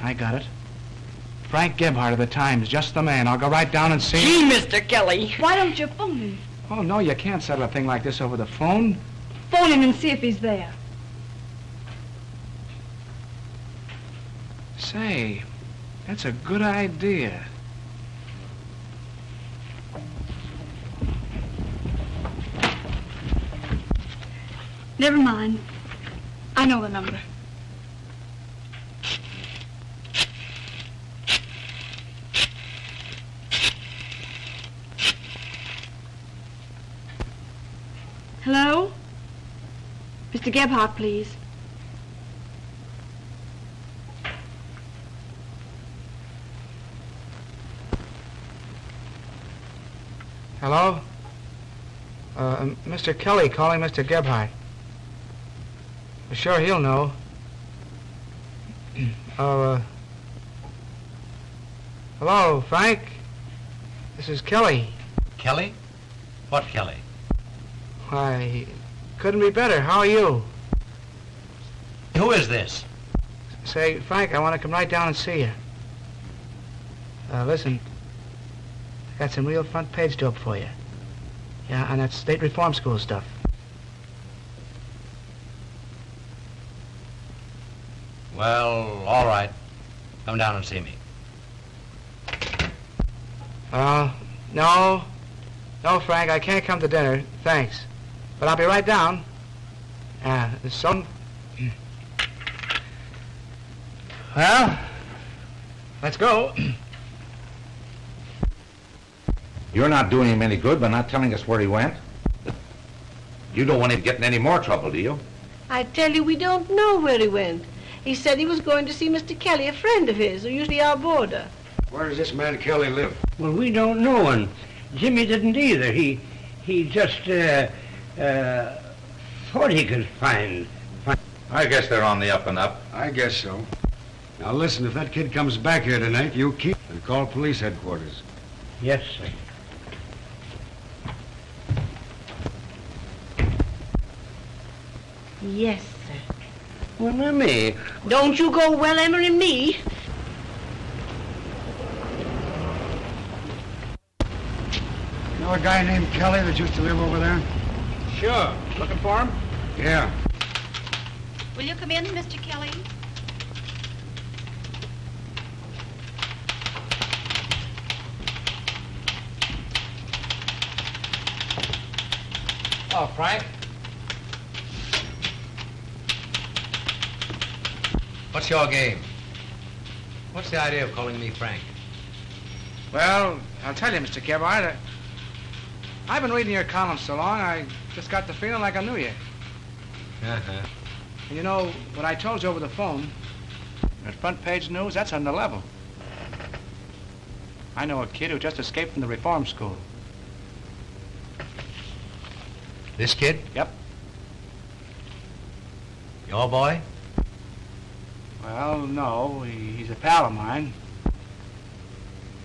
S5: I got it. Frank Gebhardt of the Times, just the man. I'll go right down and see
S1: Gee,
S5: him.
S1: Mr. Kelly.
S6: Why don't you phone him?
S5: Oh, no, you can't settle a thing like this over the phone.
S6: Phone him and see if he's there.
S5: Say, that's a good idea.
S6: Never mind. I know the number. Hello? Mr. Gebhardt, please.
S5: Hello? Mr. Kelly calling Mr. Gebhardt. Sure, he'll know. Hello, Frank? This is Kelly.
S16: Kelly? What Kelly?
S5: Why, couldn't be better. How are you?
S16: Who is this?
S5: Say, Frank, I want to come right down and see you. Listen, I got some real front page dope for you. Yeah, and that's state reform school stuff.
S16: Well, all right. Come down and see me.
S5: No. No, Frank, I can't come to dinner. Thanks. But I'll be right down. Well, let's go.
S19: You're not doing him any good by not telling us where he went. You don't want him getting any more trouble, do you?
S20: I tell you, we don't know where he went. He said he was going to see Mr. Kelly, a friend of his, who used to be our boarder.
S12: Where does this man Kelly live?
S3: Well, we don't know, and Jimmy didn't either. He just thought he could find.
S19: I guess they're on the up and up.
S12: I guess so. Now listen, if that kid comes back here tonight, you keep and call police headquarters.
S3: Yes, sir.
S20: Yes, sir.
S3: Well, Mammy.
S20: Don't you go welling me.
S12: You know a guy named Kelly that used to live over there?
S15: Sure. Looking for him?
S12: Yeah.
S10: Will you come in, Mr. Kelly?
S16: Oh, Frank? What's your game? What's the idea of calling me Frank?
S5: Well, I'll tell you, Mr. Gebhardt. I've been reading your columns so long, I just got the feeling like I knew you.
S16: Uh-huh.
S5: And you know, what I told you over the phone, that front page news, that's on the level. I know a kid who just escaped from the reform school.
S16: This kid?
S5: Yep.
S16: Your boy?
S5: Well, no, he's a pal of mine.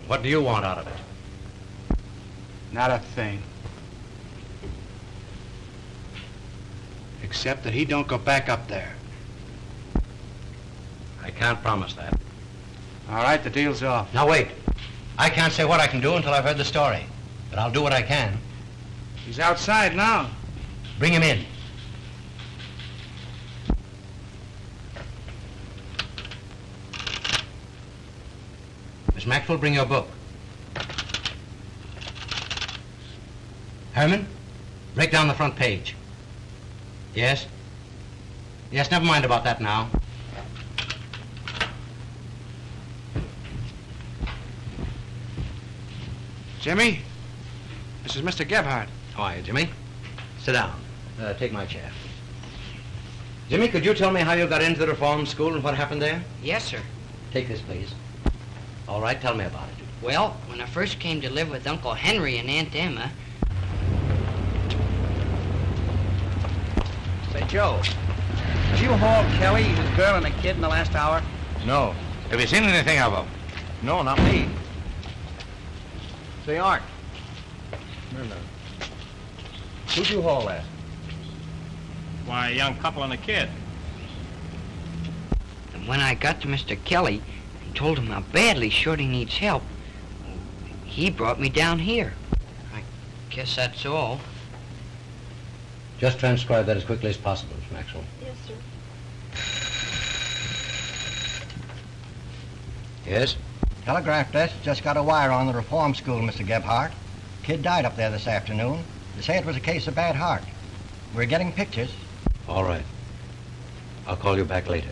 S16: What do you want out of it?
S5: Not a thing. Except that he don't go back up there.
S16: I can't promise that.
S5: All right, the deal's off.
S16: Now, wait. I can't say what I can do until I've heard the story. But I'll do what I can.
S5: He's outside now.
S16: Bring him in. Miss Maxwell, bring your book. Herman, break down the front page. Yes? Yes, never mind about that now.
S5: Jimmy, this is Mr. Gebhardt.
S16: How are you, Jimmy? Sit down. Take my chair. Jimmy, could you tell me how you got into the reform school and what happened there?
S17: Yes, sir.
S16: Take this, please. All right, tell me about it.
S17: Well, when I first came to live with Uncle Henry and Aunt Emma...
S21: Say, Joe, have you hauled Kelly, his girl, and a kid in the last hour?
S19: No. Have you seen anything of them?
S21: No, not me. Say, Art. No. Who'd you haul at?
S22: Why, a young couple and a kid.
S17: And when I got to Mr. Kelly and told him how badly Shorty needs help, he brought me down here. I guess that's all.
S16: Just transcribe that as quickly as possible, Miss Maxwell.
S20: Yes, sir.
S16: Yes?
S2: Telegraph desk just got a wire on the reform school, Mr. Gebhardt. Kid died up there this afternoon. They say it was a case of bad heart. We're getting pictures.
S16: All right. I'll call you back later.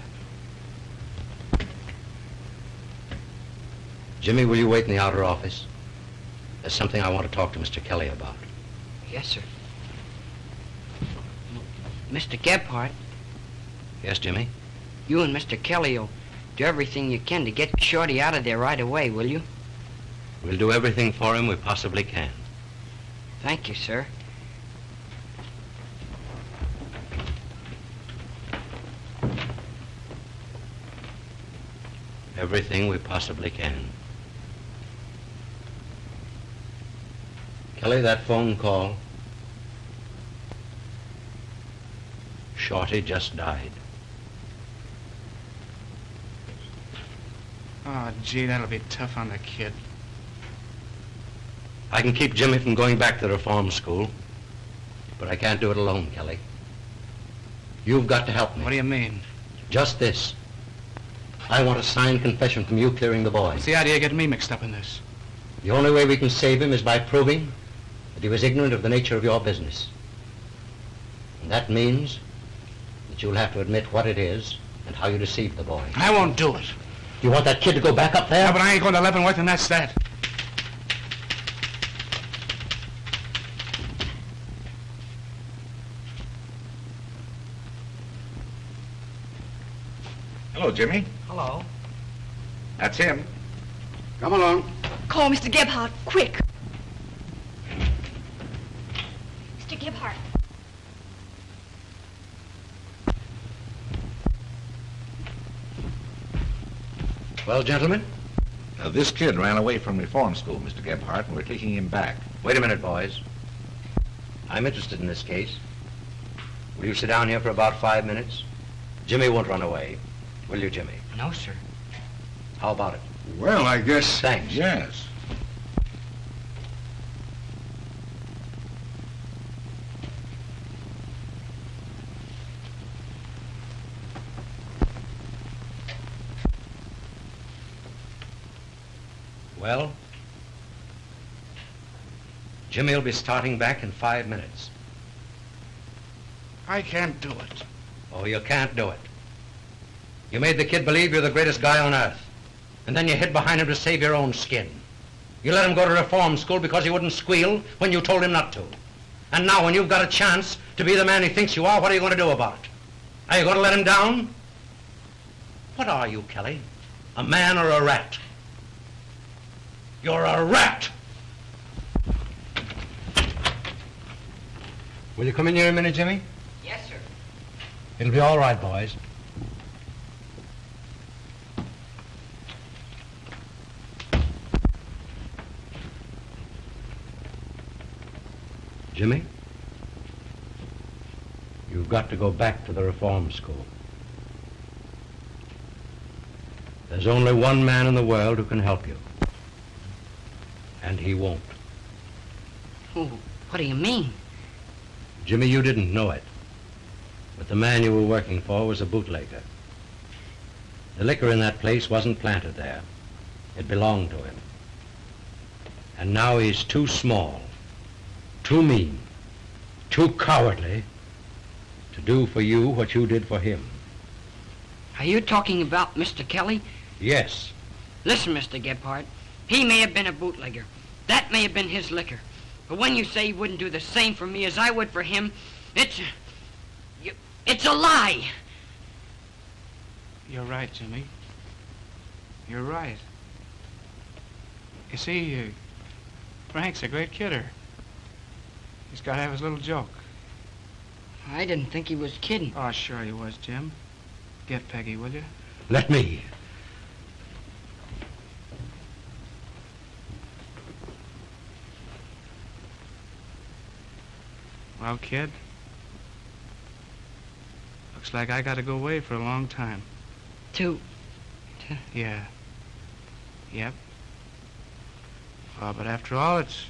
S16: Jimmy, will you wait in the outer office? There's something I want to talk to Mr. Kelly about.
S17: Yes, sir. Mr. Gebhardt,
S16: Yes, Jimmy?
S17: you and Mr. Kelly will do everything you can to get Shorty out of there right away, will you?
S16: We'll do everything for him we possibly can.
S17: Thank you, sir.
S16: Everything we possibly can. Kelly, that phone call. Shorty just died.
S5: Oh, gee, that'll be tough on the kid.
S16: I can keep Jimmy from going back to the reform school, but I can't do it alone, Kelly. You've got to help me.
S5: What do you mean?
S16: Just this. I want a signed confession from you clearing the boy.
S5: What's the idea of getting me mixed up in this?
S16: The only way we can save him is by proving that he was ignorant of the nature of your business. And that means that you'll have to admit what it is and how you deceived the boy.
S5: I won't do it.
S16: You want that kid to go back up there?
S5: Yeah, but I ain't going to Leavenworth, and that's that.
S19: Hello, Jimmy.
S6: Hello.
S19: That's him.
S12: Come along.
S6: Call Mr. Gebhardt, quick. Mr. Gebhardt.
S16: Well, gentlemen?
S19: This kid ran away from reform school, Mr. Gebhardt, and we're taking him back.
S16: Wait a minute, boys. I'm interested in this case. Will you sit down here for about 5 minutes? Jimmy won't run away. Will you, Jimmy?
S17: No, sir.
S16: How about it?
S12: Well, I guess...
S16: Thanks.
S19: Yes.
S16: Well, Jimmy will be starting back in 5 minutes.
S5: I can't do it.
S16: Oh, you can't do it. You made the kid believe you're the greatest guy on earth. And then you hid behind him to save your own skin. You let him go to reform school because he wouldn't squeal when you told him not to. And now when you've got a chance to be the man he thinks you are, what are you going to do about it? Are you going to let him down? What are you, Kelly? A man or a rat? You're a rat! Will you come in here a minute, Jimmy?
S17: Yes, sir.
S16: It'll be all right, boys. Jimmy, you've got to go back to the reform school. There's only one man in the world who can help you. And he won't.
S17: Oh, what do you mean?
S16: Jimmy, you didn't know it, but the man you were working for was a bootlegger. The liquor in that place wasn't planted there. It belonged to him. And now he's too small, too mean, too cowardly to do for you what you did for him.
S17: Are you talking about Mr. Kelly?
S16: Yes.
S17: Listen, Mr. Gebhardt, he may have been a bootlegger. That may have been his liquor. But when you say he wouldn't do the same for me as I would for him, it's a lie.
S5: You're right, Jimmy. You're right. You see, Frank's a great kidder. He's got to have his little joke.
S17: I didn't think he was kidding.
S5: Oh, sure he was, Jim. Get Peggy, will you?
S16: Let me.
S5: Well, kid, looks like I got to go away for a long time. Yeah. Yep. Oh, but after all, it's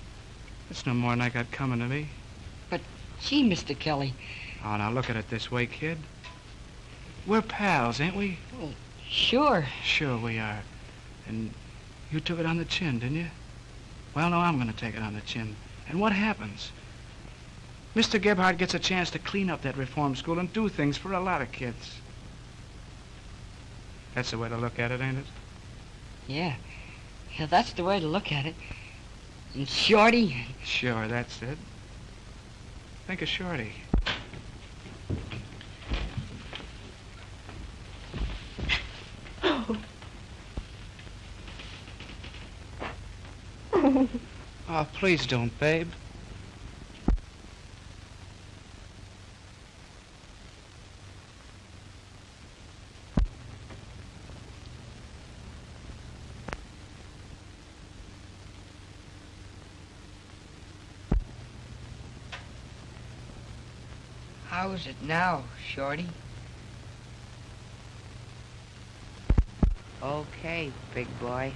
S5: no more than I got coming to me.
S17: But, gee, Mr. Kelly.
S5: Oh, now look at it this way, kid. We're pals, ain't we?
S17: Well, sure.
S5: Sure we are. And you took it on the chin, didn't you? Well, no, I'm going to take it on the chin. And what happens? Mr. Gebhardt gets a chance to clean up that reform school and do things for a lot of kids. That's the way to look at it, ain't it?
S17: Yeah. Yeah, that's the way to look at it. And Shorty?
S5: Sure, that's it. Think of Shorty. Oh, please don't, babe.
S17: How's it now, Shorty? Okay, big boy.